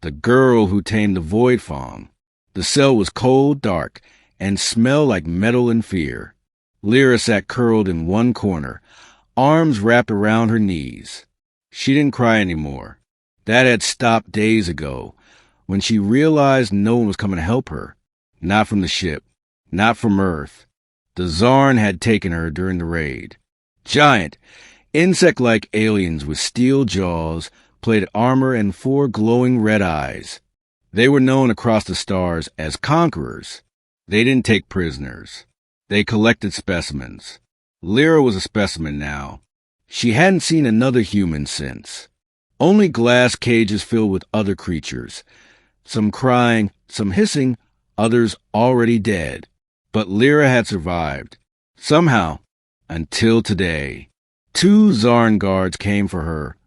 The girl who tamed the Void Fong. The cell was cold, dark, and smelled like metal and fear. Lyra sat curled in one corner, arms wrapped around her knees. She didn't cry anymore. That had stopped days ago, when she realized no one was coming to help her. Not from the ship. Not from Earth. The Zarn had taken her during the raid. Giant, insect-like aliens with steel jaws, plated armor, and 4 glowing red eyes. They were known across the stars as conquerors. They didn't take prisoners. They collected specimens. Lyra was a specimen now. She hadn't seen another human since. Only glass cages filled with other creatures. Some crying, some hissing, others already dead. But Lyra had survived. Somehow. Until today. 2 Zarn guards came for her,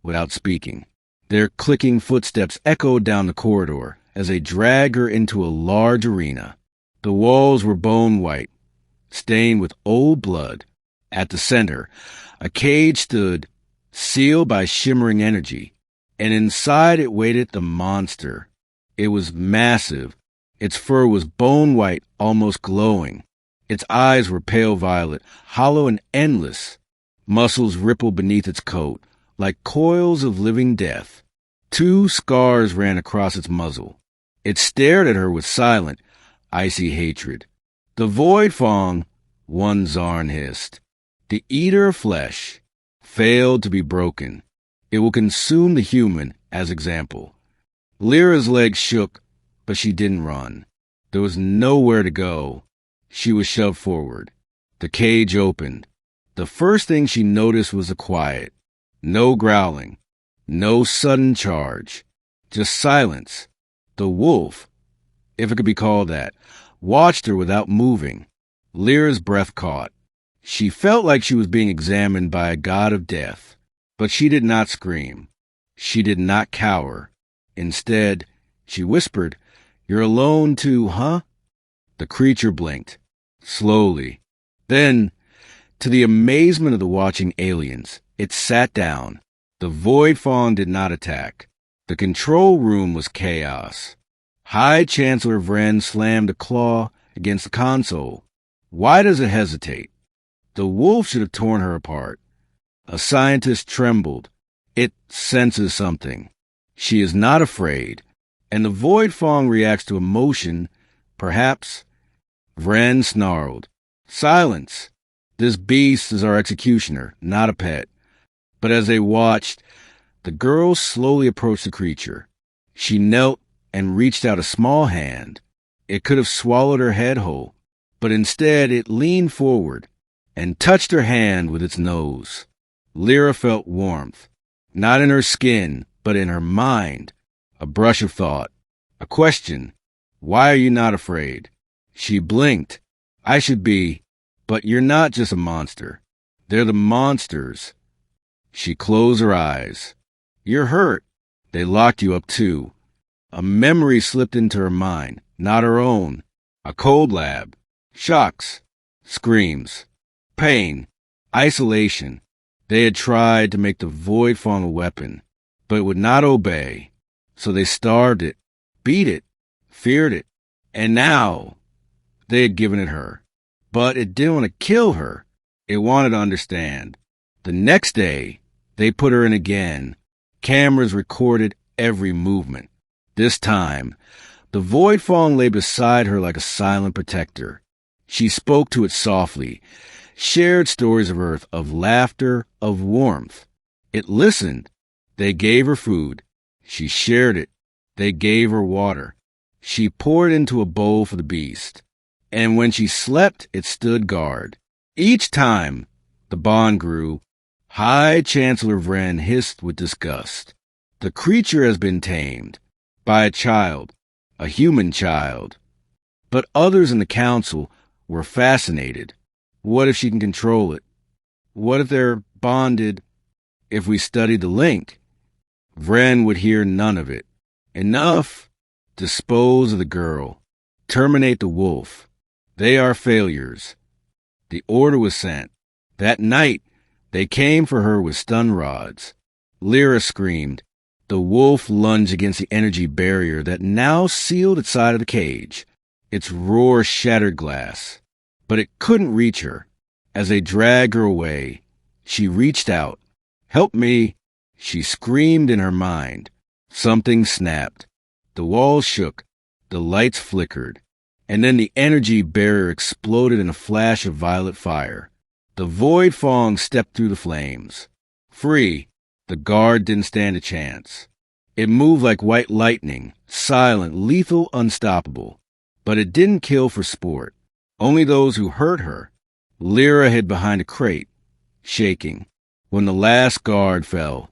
without speaking. Their clicking footsteps echoed down the corridor as they dragged her into a large arena. The walls were bone white, stained with old blood. At the center, a cage stood, sealed by shimmering energy, and inside it waited the monster. It was massive. Its fur was bone white, almost glowing. Its eyes were pale violet, hollow and endless. Muscles rippled beneath its coat, like coils of living death. 2 scars ran across its muzzle. It stared at her with silent, icy hatred. The Void Fong, one Zarn hissed. The eater of flesh, failed to be broken. It will consume the human as example. Lyra's legs shook, but she didn't run. There was nowhere to go. She was shoved forward. The cage opened. The first thing she noticed was the quiet. No growling. No sudden charge. Just silence. The wolf, if it could be called that, watched her without moving. Lyra's breath caught. She felt like she was being examined by a god of death. But she did not scream. She did not cower. Instead, she whispered, "You're alone too, huh?" The creature blinked. Slowly. Then, to the amazement of the watching aliens, it sat down. The Void Fong did not attack. The control room was chaos. High Chancellor Vren slammed a claw against the console. Why does it hesitate? The wolf should have torn her apart. A scientist trembled. It senses something. She is not afraid. And the Void Fong reacts to emotion, perhaps. Vren snarled. "Silence! This beast is our executioner, not a pet." But as they watched, the girl slowly approached the creature. She knelt and reached out a small hand. It could have swallowed her head whole, but instead it leaned forward and touched her hand with its nose. Lyra felt warmth, not in her skin, but in her mind. A brush of thought, a question. "Why are you not afraid?" She blinked. "I should be, but you're not just a monster. They're the monsters." She closed her eyes. "You're hurt. They locked you up too." A memory slipped into her mind, not her own. A cold lab. Shocks. Screams. Pain. Isolation. They had tried to make the Void Fong a weapon, but it would not obey. So they starved it, beat it, feared it, and now they had given it her. But it didn't want to kill her. It wanted to understand. The next day, they put her in again. Cameras recorded every movement. This time, the Void Fong lay beside her like a silent protector. She spoke to it softly, shared stories of Earth, of laughter, of warmth. It listened. They gave her food. She shared it. They gave her water. She poured into a bowl for the beast. And when she slept, it stood guard. Each time, the bond grew. High Chancellor Vren hissed with disgust. The creature has been tamed. By a child. A human child. But others in the council were fascinated. What if she can control it? What if they're bonded? If we studied the link? Vren would hear none of it. Enough. Dispose of the girl. Terminate the wolf. They are failures. The order was sent. That night, they came for her with stun rods. Lyra screamed. The wolf lunged against the energy barrier that now sealed its side of the cage. Its roar shattered glass, but it couldn't reach her. As they dragged her away, she reached out. "Help me!" she screamed in her mind. Something snapped. The walls shook, the lights flickered, and then the energy barrier exploded in a flash of violet fire. The Void Fawn stepped through the flames. Free, the guard didn't stand a chance. It moved like white lightning, silent, lethal, unstoppable. But it didn't kill for sport. Only those who hurt her. Lyra hid behind a crate, shaking. When the last guard fell,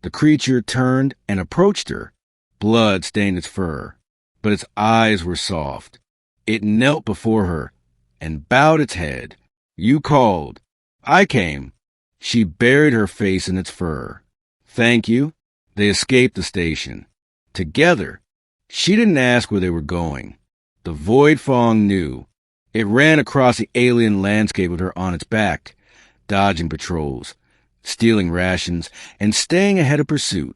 the creature turned and approached her. Blood stained its fur, but its eyes were soft. It knelt before her and bowed its head. "You called. I came." She buried her face in its fur. "Thank you." They escaped the station. Together. She didn't ask where they were going. The Void Fawn knew. It ran across the alien landscape with her on its back, dodging patrols, stealing rations, and staying ahead of pursuit.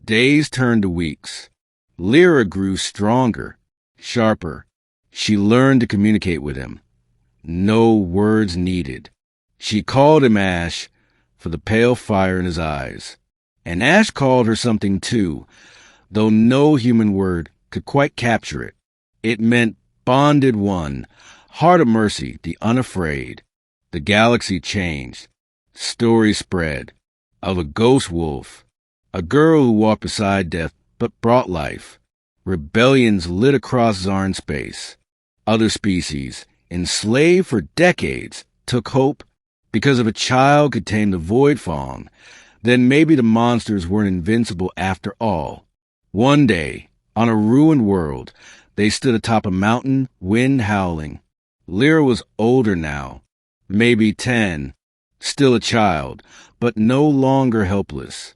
Days turned to weeks. Lyra grew stronger, sharper. She learned to communicate with him. No words needed. She called him Ash for the pale fire in his eyes. And Ash called her something too, though no human word could quite capture it. It meant bonded one, heart of mercy, the unafraid. The galaxy changed. Stories spread of a ghost wolf, a girl who walked beside death but brought life. Rebellions lit across Zarn space. Other species, enslaved for decades, took hope. Because if a child could tame the Void Fawn, then maybe the monsters weren't invincible after all. One day, on a ruined world, they stood atop a mountain, wind howling. Lyra was older now, maybe 10, still a child, but no longer helpless.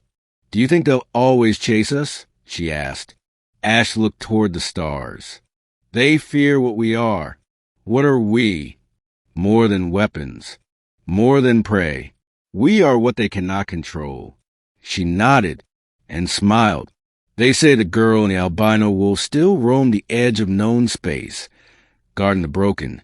"Do you think they'll always chase us?" she asked. Ash looked toward the stars. "They fear what we are. What are we? More than weapons. More than prey. We are what they cannot control." She nodded and smiled. "They say the girl and the albino wolf still roam the edge of known space, guarding the broken,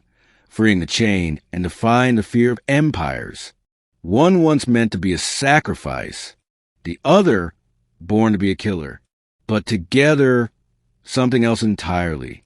freeing the chained, and defying the fear of empires. One once meant to be a sacrifice, the other born to be a killer. But together, something else entirely.